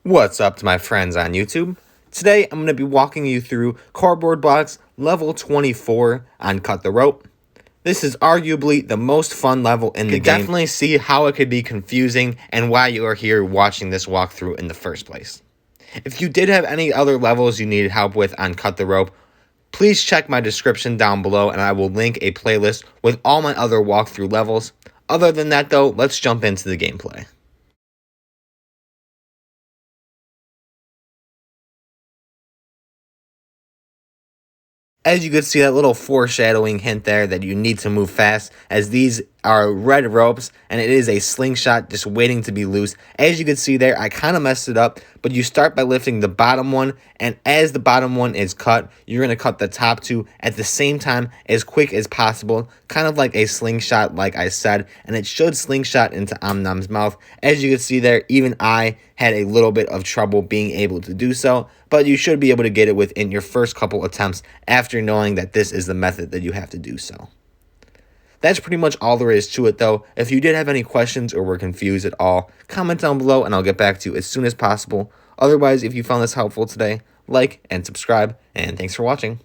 What's up to my friends on YouTube? Today I'm going to be walking you through Cardboard Box level 24 on Cut the Rope. This is arguably the most fun level in the game. You can definitely see how it could be confusing and why you are here watching this walkthrough in the first place. If you did have any other levels you needed help with on Cut the Rope, please check my description down below and I will link a playlist with all my other walkthrough levels. Other than that though, let's jump into the gameplay. As you can see, that little foreshadowing hint there that you need to move fast, as these are red ropes and it is a slingshot just waiting to be loose. As you can see there, I kind of messed it up, but you start by lifting the bottom one, and as the bottom one is cut, you're going to cut the top two at the same time as quick as possible, kind of like a slingshot like I said, and it should slingshot into Omnom's mouth. As you can see there, even I had a little bit of trouble being able to do so, but you should be able to get it within your first couple attempts after knowing that this is the method that you have to do so. That's pretty much all there is to it though. If you did have any questions or were confused at all, comment down below and I'll get back to you as soon as possible. Otherwise, if you found this helpful today, like and subscribe, and thanks for watching.